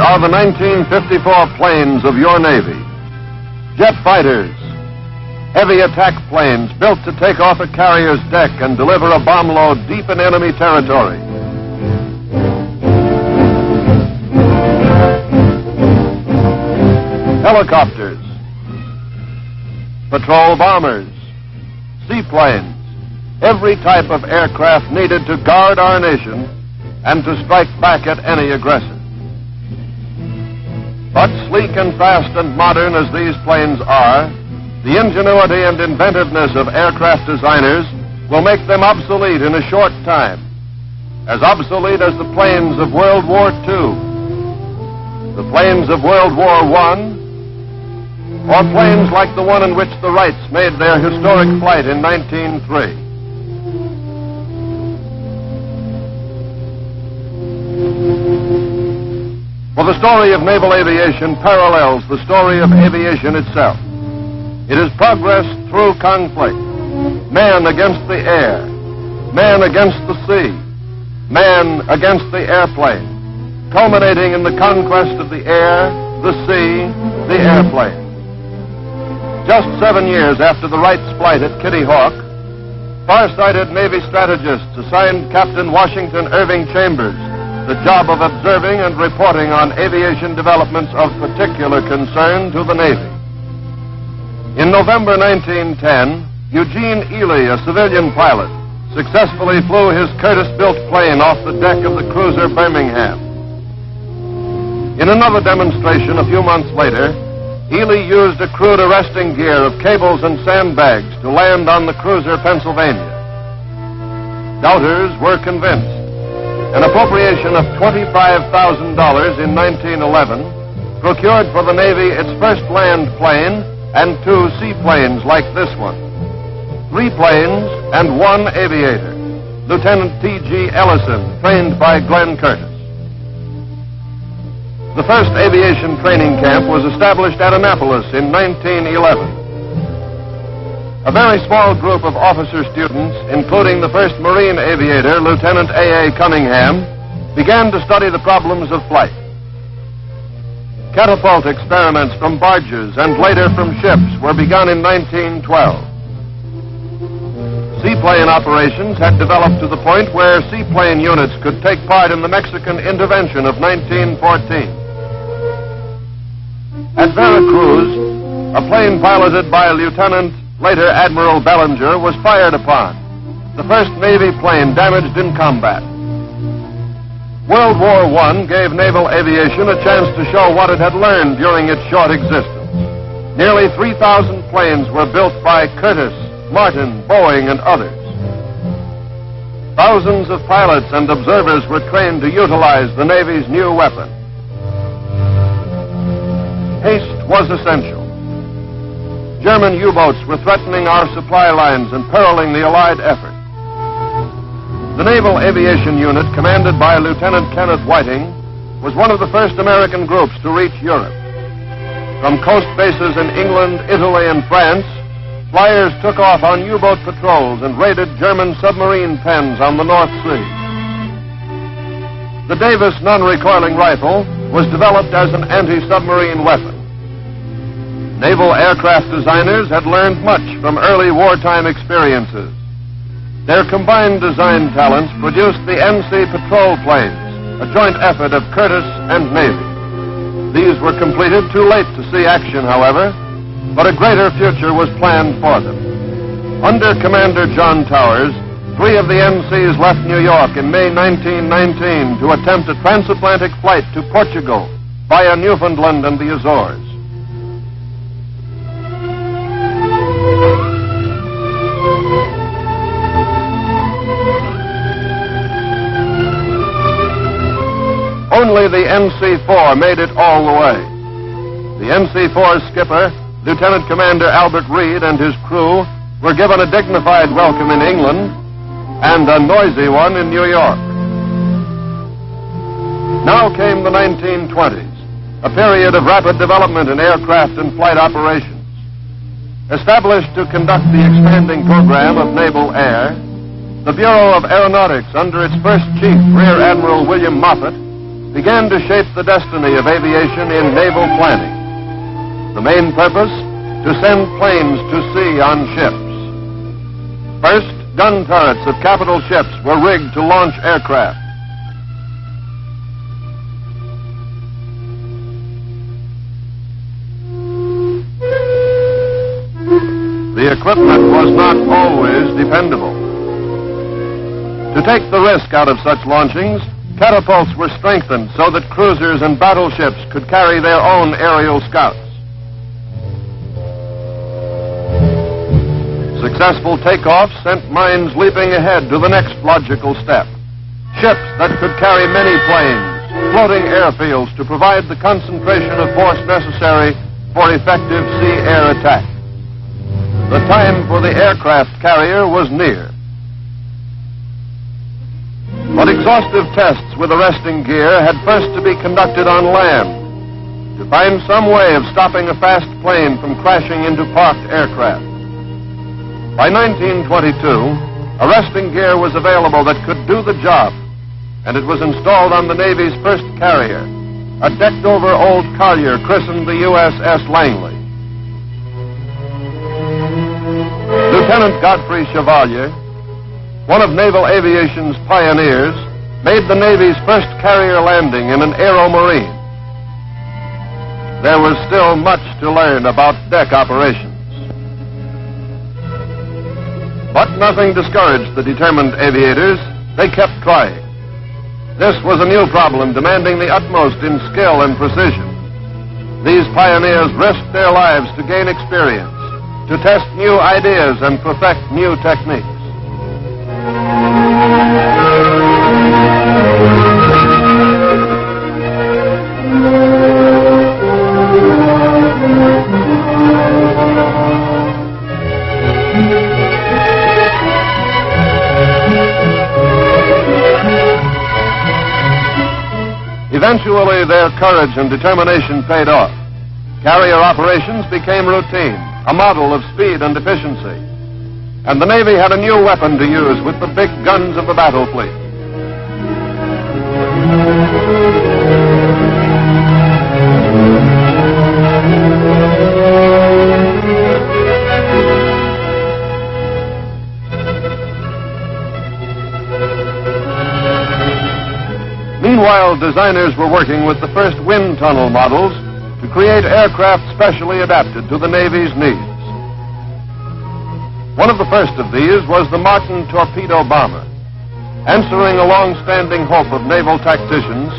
are the 1954 planes of your Navy. Jet fighters, heavy attack planes built to take off a carrier's deck and deliver a bomb load deep in enemy territory. Helicopters, patrol bombers, seaplanes, every type of aircraft needed to guard our nation and to strike back at any aggressor. But sleek and fast and modern as these planes are, the ingenuity and inventiveness of aircraft designers will make them obsolete in a short time, as obsolete as the planes of World War II, the planes of World War I, or planes like the one in which the Wrights made their historic flight in 1903. For the story of naval aviation parallels the story of aviation itself. It is progress through conflict. Man against the air, man against the sea, man against the airplane, culminating in the conquest of the air, the sea, the airplane. Just 7 years after the Wrights' flight at Kitty Hawk, far-sighted Navy strategists assigned Captain Washington Irving Chambers the job of observing and reporting on aviation developments of particular concern to the Navy. In November 1910, Eugene Ely, a civilian pilot, successfully flew his Curtiss-built plane off the deck of the cruiser Birmingham. In another demonstration a few months later, Ely used a crude arresting gear of cables and sandbags to land on the cruiser Pennsylvania. Doubters were convinced. An appropriation of $25,000 in 1911 procured for the Navy its first land plane and 2 seaplanes like this one. 3 planes and 1 aviator, Lieutenant T.G. Ellison, trained by Glenn Curtiss. The first aviation training camp was established at Annapolis in 1911. A very small group of officer students, including the first Marine aviator, Lieutenant A.A. Cunningham, began to study the problems of flight. Catapult experiments from barges and later from ships were begun in 1912. Seaplane operations had developed to the point where seaplane units could take part in the Mexican intervention of 1914. At Veracruz, a plane piloted by later Admiral Bellinger, was fired upon, the first Navy plane damaged in combat. World War I gave naval aviation a chance to show what it had learned during its short existence. Nearly 3,000 planes were built by Curtiss, Martin, Boeing, and others. Thousands of pilots and observers were trained to utilize the Navy's new weapon. Haste was essential. German U-boats were threatening our supply lines and periling the Allied effort. The Naval Aviation Unit, commanded by Lieutenant Kenneth Whiting, was one of the first American groups to reach Europe. From coast bases in England, Italy, and France, flyers took off on U-boat patrols and raided German submarine pens on the North Sea. The Davis non-recoiling rifle was developed as an anti-submarine weapon. Naval aircraft designers had learned much from early wartime experiences. Their combined design talents produced the NC patrol planes, a joint effort of Curtiss and Navy. These were completed too late to see action, however, but a greater future was planned for them. Under Commander John Towers, 3 of the NCs left New York in May 1919 to attempt a transatlantic flight to Portugal via Newfoundland and the Azores. Only the NC-4 made it all the way. The NC-4's skipper, Lieutenant Commander Albert Reed, and his crew were given a dignified welcome in England and a noisy one in New York. Now came the 1920s, a period of rapid development in aircraft and flight operations. Established to conduct the expanding program of naval air, the Bureau of Aeronautics, under its first chief, Rear Admiral William Moffett, began to shape the destiny of aviation in naval planning. The main purpose, to send planes to sea on ships. First, gun turrets of capital ships were rigged to launch aircraft. The equipment was not always dependable. To take the risk out of such launchings, catapults were strengthened so that cruisers and battleships could carry their own aerial scouts. Successful takeoffs sent minds leaping ahead to the next logical step. Ships that could carry many planes, floating airfields to provide the concentration of force necessary for effective sea-air attack. The time for the aircraft carrier was near. But exhaustive tests with arresting gear had first to be conducted on land to find some way of stopping a fast plane from crashing into parked aircraft. By 1922, arresting gear was available that could do the job, and it was installed on the Navy's first carrier, a decked-over old collier christened the USS Langley. Lieutenant Godfrey Chevalier, one of naval aviation's pioneers, made the Navy's first carrier landing in an aeromarine. There was still much to learn about deck operations. But nothing discouraged the determined aviators. They kept trying. This was a new problem demanding the utmost in skill and precision. These pioneers risked their lives to gain experience, to test new ideas and perfect new techniques. Eventually, their courage and determination paid off. Carrier operations became routine, a model of speed and efficiency. And the Navy had a new weapon to use with the big guns of the battle fleet. Meanwhile, designers were working with the first wind tunnel models to create aircraft specially adapted to the Navy's needs. One of the first of these was the Martin torpedo bomber. Answering a long-standing hope of naval tacticians,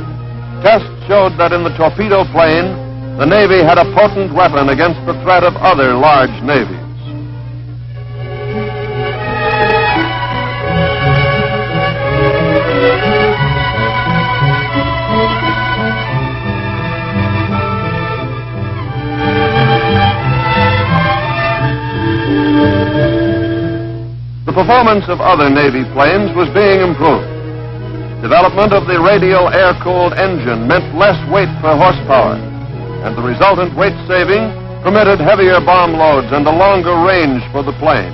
tests showed that in the torpedo plane, the Navy had a potent weapon against the threat of other large navies. The performance of other Navy planes was being improved. Development of the radial air-cooled engine meant less weight per horsepower, and the resultant weight saving permitted heavier bomb loads and a longer range for the plane.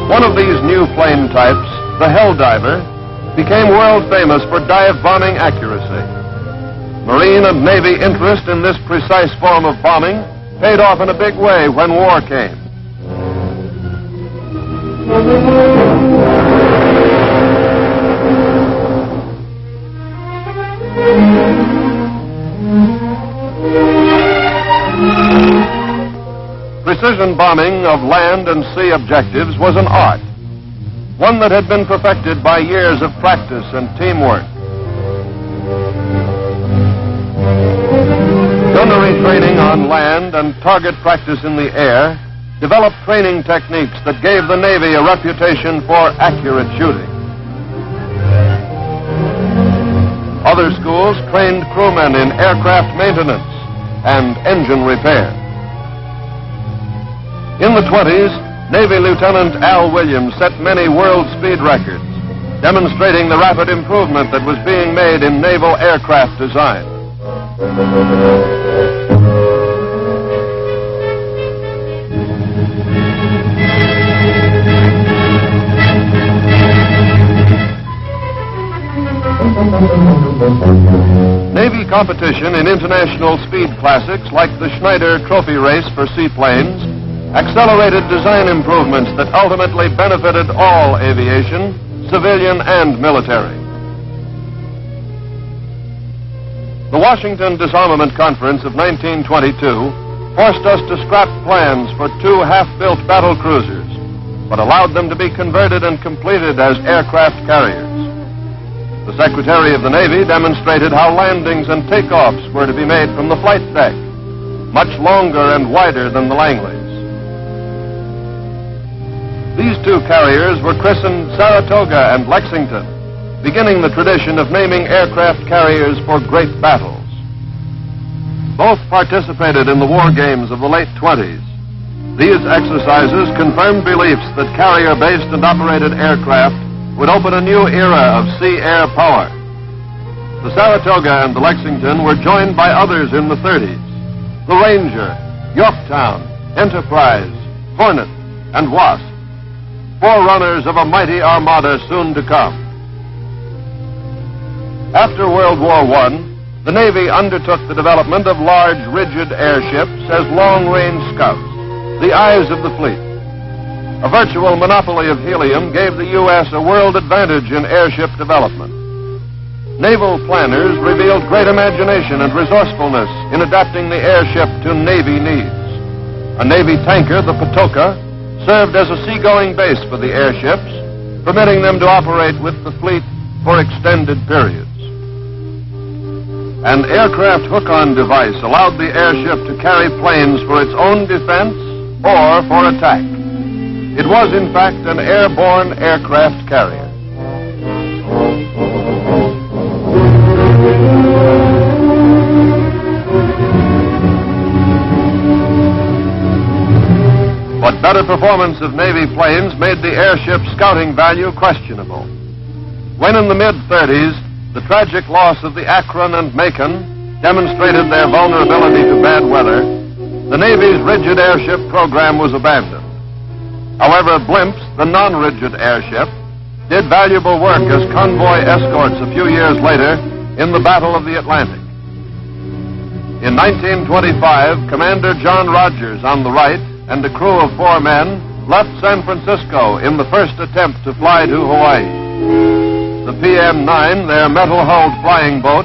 One of these new plane types, the Helldiver, became world famous for dive bombing accuracy. Marine and Navy interest in this precise form of bombing paid off in a big way when war came. Precision bombing of land and sea objectives was an art, one that had been perfected by years of practice and teamwork. Gunnery training on land and target practice in the air developed training techniques that gave the Navy a reputation for accurate shooting. Other schools trained crewmen in aircraft maintenance and engine repair. In the 20s, Navy Lieutenant Al Williams set many world speed records, demonstrating the rapid improvement that was being made in naval aircraft design. Navy competition in international speed classics like the Schneider Trophy Race for seaplanes accelerated design improvements that ultimately benefited all aviation, civilian and military. The Washington Disarmament Conference of 1922 forced us to scrap plans for 2 half-built battle cruisers, but allowed them to be converted and completed as aircraft carriers. The Secretary of the Navy demonstrated how landings and takeoffs were to be made from the flight deck, much longer and wider than the Langleys. These 2 carriers were christened Saratoga and Lexington, beginning the tradition of naming aircraft carriers for great battles. Both participated in the war games of the late 20s. These exercises confirmed beliefs that carrier-based and operated aircraft would open a new era of sea-air power. The Saratoga and the Lexington were joined by others in the 30s: the Ranger, Yorktown, Enterprise, Hornet, and Wasp, forerunners of a mighty armada soon to come. After World War I, the Navy undertook the development of large, rigid airships as long-range scouts, the eyes of the fleet. A virtual monopoly of helium gave the U.S. a world advantage in airship development. Naval planners revealed great imagination and resourcefulness in adapting the airship to Navy needs. A Navy tanker, the Patoka, served as a seagoing base for the airships, permitting them to operate with the fleet for extended periods. An aircraft hook-on device allowed the airship to carry planes for its own defense or for attack. It was, in fact, an airborne aircraft carrier. But better performance of Navy planes made the airship's scouting value questionable. When in the mid-30s, the tragic loss of the Akron and Macon demonstrated their vulnerability to bad weather, the Navy's rigid airship program was abandoned. However, blimps, the non-rigid airship, did valuable work as convoy escorts a few years later in the Battle of the Atlantic. In 1925, Commander John Rogers on the right and a crew of 4 men left San Francisco in the first attempt to fly to Hawaii. The PM-9, their metal-hulled flying boat,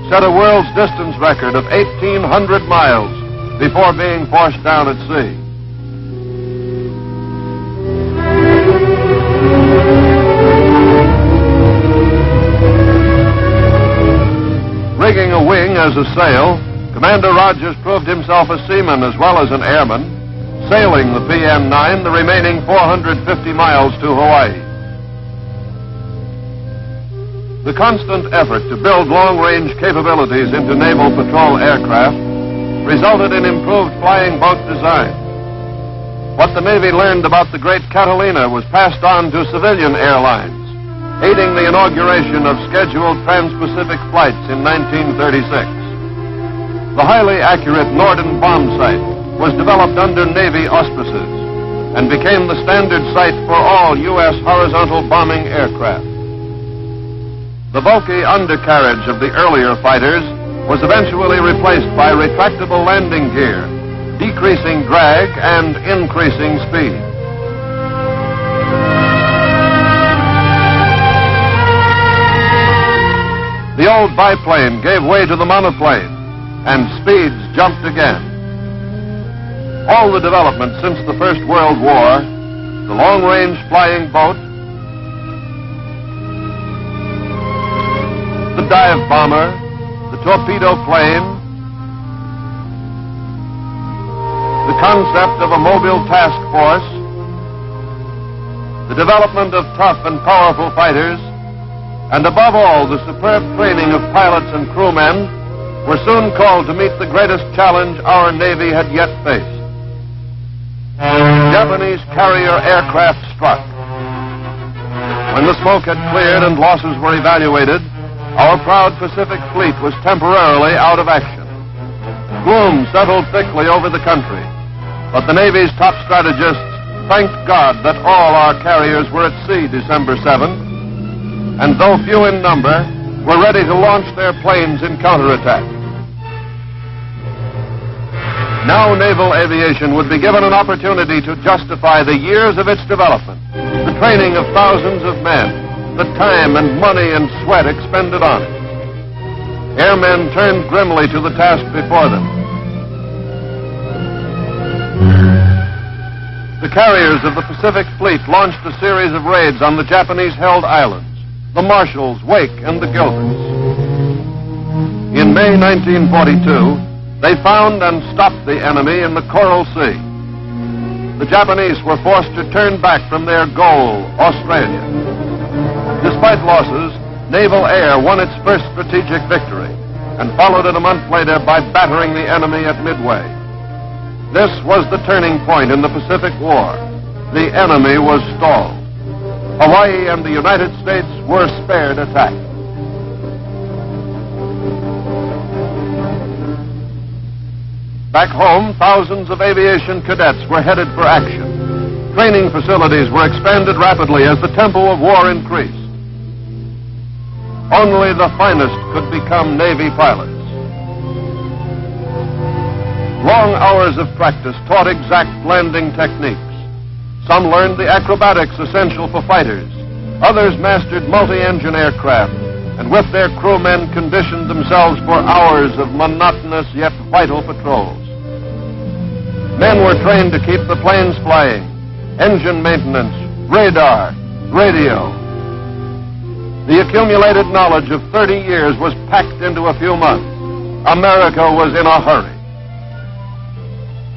set a world's distance record of 1,800 miles before being forced down at sea. Rigging a wing as a sail, Commander Rogers proved himself a seaman as well as an airman, sailing the PM-9 the remaining 450 miles to Hawaii. The constant effort to build long-range capabilities into naval patrol aircraft resulted in improved flying boat design. What the Navy learned about the great Catalina was passed on to civilian airlines, aiding the inauguration of scheduled trans-Pacific flights in 1936. The highly accurate Norden bomb sight was developed under Navy auspices and became the standard sight for all U.S. horizontal bombing aircraft. The bulky undercarriage of the earlier fighters was eventually replaced by retractable landing gear, decreasing drag and increasing speed. The old biplane gave way to the monoplane, and speeds jumped again. All the development since the First World War, the long-range flying boat, the dive bomber, the torpedo plane, the concept of a mobile task force, the development of tough and powerful fighters, and above all, the superb training of pilots and crewmen were soon called to meet the greatest challenge our Navy had yet faced. Japanese carrier aircraft struck. When the smoke had cleared and losses were evaluated, our proud Pacific fleet was temporarily out of action. Gloom settled thickly over the country, but the Navy's top strategists thanked God that all our carriers were at sea December 7th, and though few in number, were ready to launch their planes in counterattack. Now naval aviation would be given an opportunity to justify the years of its development, the training of thousands of men, the time and money and sweat expended on it. Airmen turned grimly to the task before them. The carriers of the Pacific Fleet launched a series of raids on the Japanese-held islands, the Marshalls, Wake, and the Gilberts. In May 1942, they found and stopped the enemy in the Coral Sea. The Japanese were forced to turn back from their goal, Australia. Despite losses, Naval Air won its first strategic victory and followed it a month later by battering the enemy at Midway. This was the turning point in the Pacific War. The enemy was stalled. Hawaii and the United States were spared attack. Back home, thousands of aviation cadets were headed for action. Training facilities were expanded rapidly as the tempo of war increased. Only the finest could become Navy pilots. Long hours of practice taught exact landing techniques. Some learned the acrobatics essential for fighters. Others mastered multi-engine aircraft, and with their crewmen conditioned themselves for hours of monotonous yet vital patrols. Men were trained to keep the planes flying, engine maintenance, radar, radio. The accumulated knowledge of 30 years was packed into a few months. America was in a hurry.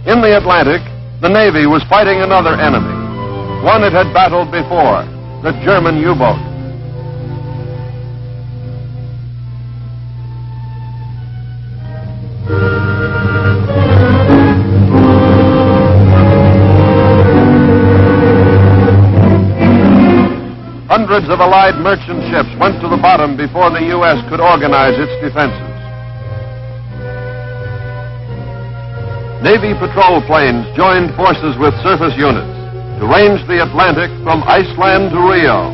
In the Atlantic, the Navy was fighting another enemy, one it had battled before, the German U-boat. Hundreds of Allied merchant ships went to the bottom before the U.S. could organize its defenses. Navy patrol planes joined forces with surface units to range the Atlantic from Iceland to Rio.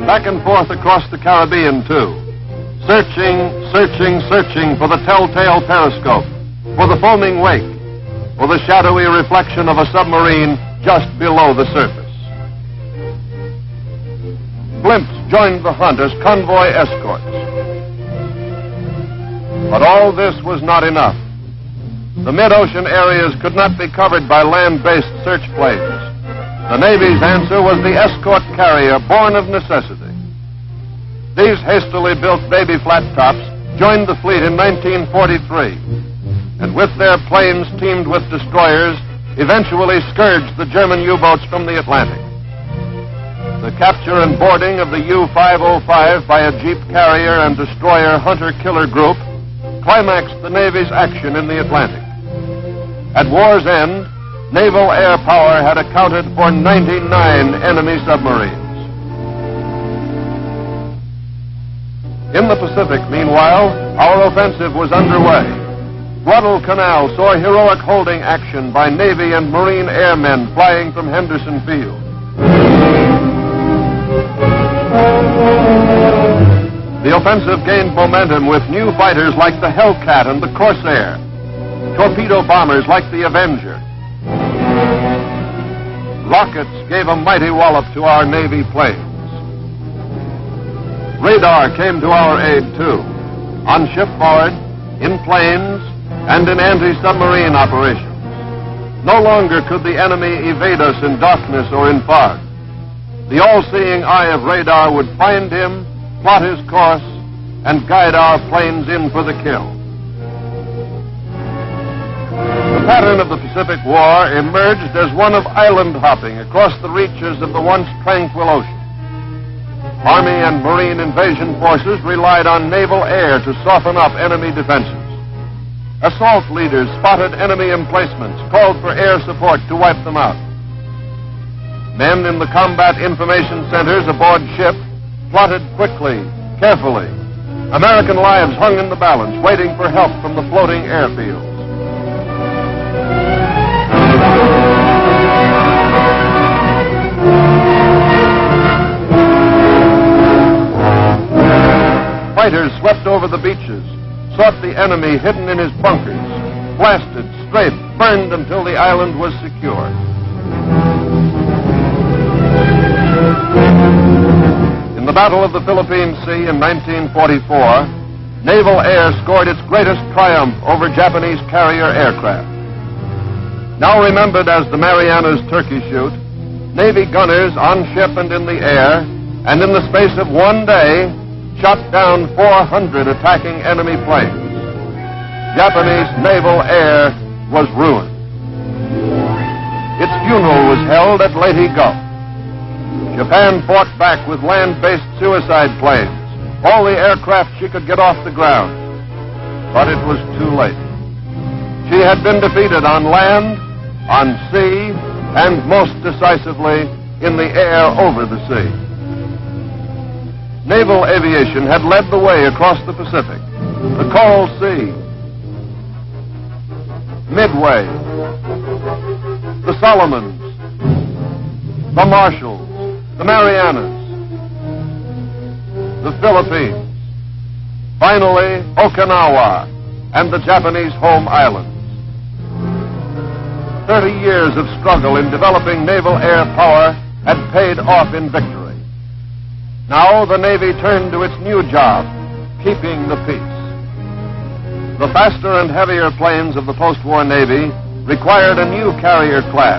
Back and forth across the Caribbean, too. Searching for the telltale periscope, for the foaming wake, for the shadowy reflection of a submarine just below the surface. Blimps joined the hunt as convoy escorts. But all this was not enough. The mid-ocean areas could not be covered by land-based search planes. The Navy's answer was the escort carrier, born of necessity. These hastily built baby flat tops joined the fleet in 1943, and with their planes teamed with destroyers, eventually scourged the German U-boats from the Atlantic. The capture and boarding of the U-505 by a Jeep carrier and destroyer hunter-killer group climaxed the Navy's action in the Atlantic. At war's end, naval air power had accounted for 99 enemy submarines. In the Pacific, meanwhile, our offensive was underway. Guadalcanal saw heroic holding action by Navy and Marine airmen flying from Henderson Field. The offensive gained momentum with new fighters like the Hellcat and the Corsair, torpedo bombers like the Avenger. Rockets gave a mighty wallop to our Navy planes. Radar came to our aid, too, on shipboard, in planes, and in anti-submarine operations. No longer could the enemy evade us in darkness or in fog. The all-seeing eye of radar would find him, plot his course, and guide our planes in for the kill. The pattern of the Pacific War emerged as one of island hopping across the reaches of the once tranquil ocean. Army and Marine invasion forces relied on naval air to soften up enemy defenses. Assault leaders spotted enemy emplacements, called for air support to wipe them out. Men in the combat information centers aboard ship plotted quickly, carefully. American lives hung in the balance, waiting for help from the floating airfields. Fighters swept over the beaches, sought the enemy hidden in his bunkers, blasted, strafed, burned until the island was secure. In the Battle of the Philippine Sea in 1944, naval air scored its greatest triumph over Japanese carrier aircraft. Now remembered as the Marianas Turkey Shoot, Navy gunners on ship and in the air, and in the space of one day, shot down 400 attacking enemy planes. Japanese naval air was ruined. Its funeral was held at Leyte Gulf. Japan fought back with land-based suicide planes, all the aircraft she could get off the ground. But it was too late. She had been defeated on land, on sea, and most decisively in the air over the sea. Naval aviation had led the way across the Pacific, the Coral Sea, Midway, the Solomons, the Marshalls, the Marianas, the Philippines, finally Okinawa and the Japanese home islands. 30 years of struggle in developing naval air power had paid off in victory. Now the Navy turned to its new job, keeping the peace. The faster and heavier planes of the post-war Navy required a new carrier class,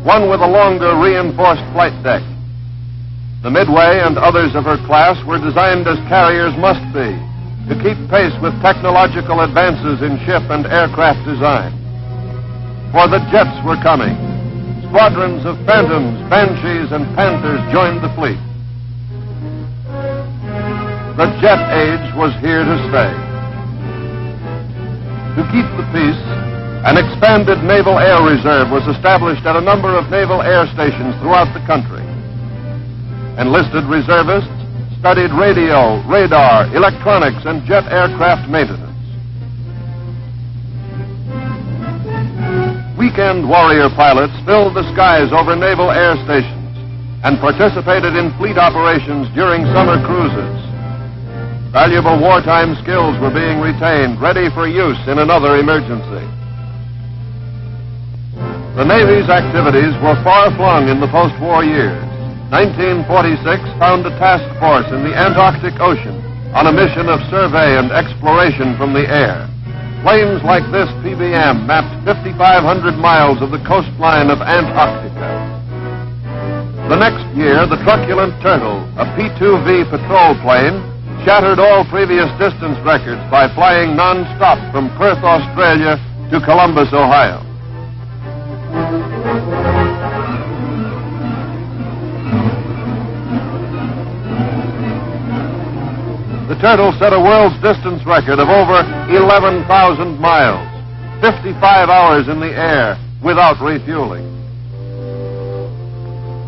one with a longer reinforced flight deck. The Midway and others of her class were designed as carriers must be, to keep pace with technological advances in ship and aircraft design. For the jets were coming. Squadrons of Phantoms, Banshees, and Panthers joined the fleet. The jet age was here to stay. To keep the peace, an expanded Naval Air Reserve was established at a number of naval air stations throughout the country. Enlisted reservists studied radio, radar, electronics, and jet aircraft maintenance. Weekend warrior pilots filled the skies over naval air stations and participated in fleet operations during summer cruises. Valuable wartime skills were being retained, ready for use in another emergency. The Navy's activities were far-flung in the post-war years. 1946 found a task force in the Antarctic Ocean on a mission of survey and exploration from the air. Planes like this PBM mapped 5,500 miles of the coastline of Antarctica. The next year, the truculent Turtle, a P-2V patrol plane, shattered all previous distance records by flying non-stop from Perth, Australia to Columbus, Ohio. The Turtle set a world's distance record of over 11,000 miles, 55 hours in the air without refueling.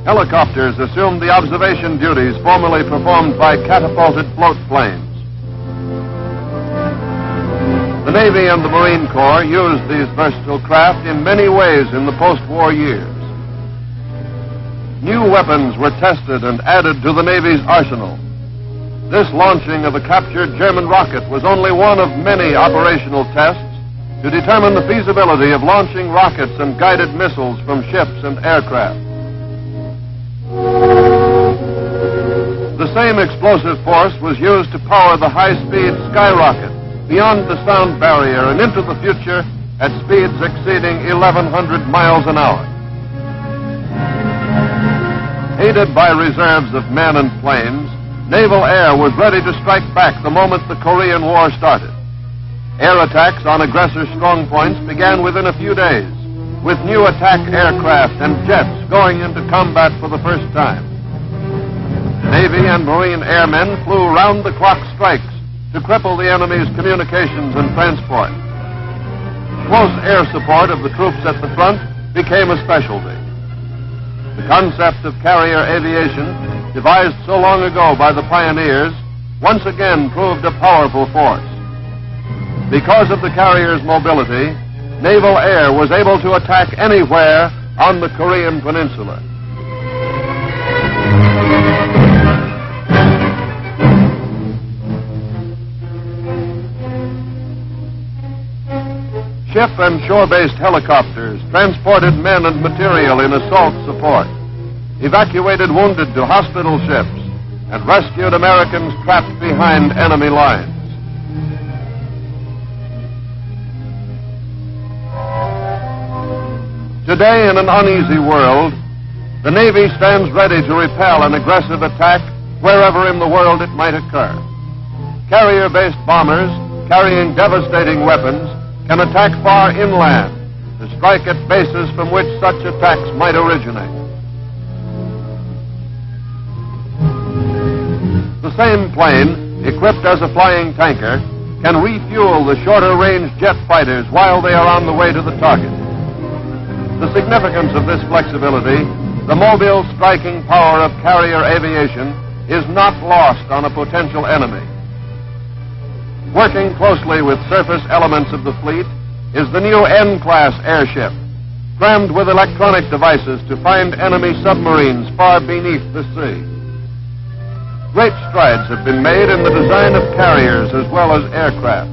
Helicopters assumed the observation duties formerly performed by catapulted float planes. The Navy and the Marine Corps used these versatile craft in many ways in the post-war years. New weapons were tested and added to the Navy's arsenal. This launching of a captured German rocket was only one of many operational tests to determine the feasibility of launching rockets and guided missiles from ships and aircraft. The same explosive force was used to power the high-speed skyrocket beyond the sound barrier and into the future at speeds exceeding 1,100 miles an hour. Aided by reserves of men and planes, naval air was ready to strike back the moment the Korean War started. Air attacks on aggressor strong points began within a few days, with new attack aircraft and jets going into combat for the first time. Navy and Marine airmen flew round-the-clock strikes to cripple the enemy's communications and transport. Close air support of the troops at the front became a specialty. The concept of carrier aviation, devised so long ago by the pioneers, once again proved a powerful force. Because of the carrier's mobility, naval air was able to attack anywhere on the Korean peninsula. Ship and shore-based helicopters transported men and material in assault support, evacuated wounded to hospital ships, and rescued Americans trapped behind enemy lines. Today, in an uneasy world, the Navy stands ready to repel an aggressive attack wherever in the world it might occur. Carrier-based bombers carrying devastating weapons can attack far inland to strike at bases from which such attacks might originate. The same plane, equipped as a flying tanker, can refuel the shorter-range jet fighters while they are on the way to the target. The significance of this flexibility, the mobile striking power of carrier aviation, is not lost on a potential enemy. Working closely with surface elements of the fleet is the new N-class airship, crammed with electronic devices to find enemy submarines far beneath the sea. Great strides have been made in the design of carriers as well as aircraft.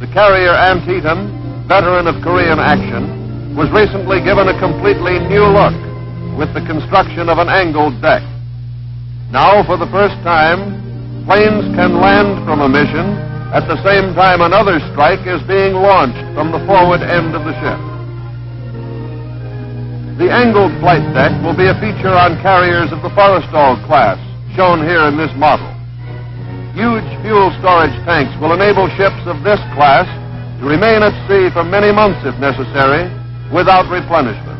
The carrier Antietam, veteran of Korean action, was recently given a completely new look with the construction of an angled deck. Now, for the first time, planes can land from a mission at the same time another strike is being launched from the forward end of the ship. The angled flight deck will be a feature on carriers of the Forrestal class, shown here in this model. Huge fuel storage tanks will enable ships of this class to remain at sea for many months, if necessary, without replenishment.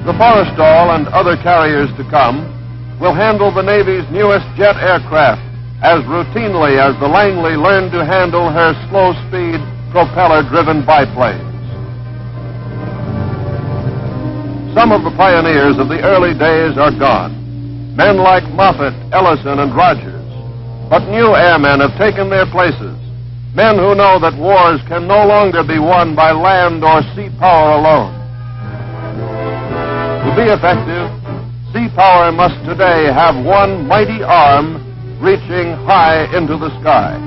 The Forrestal and other carriers to come will handle the Navy's newest jet aircraft as routinely as the Langley learned to handle her slow-speed, propeller-driven biplanes. Some of the pioneers of the early days are gone, men like Moffett, Ellison, and Rogers. But new airmen have taken their places, men who know that wars can no longer be won by land or sea power alone. To be effective, sea power must today have one mighty arm reaching high into the sky.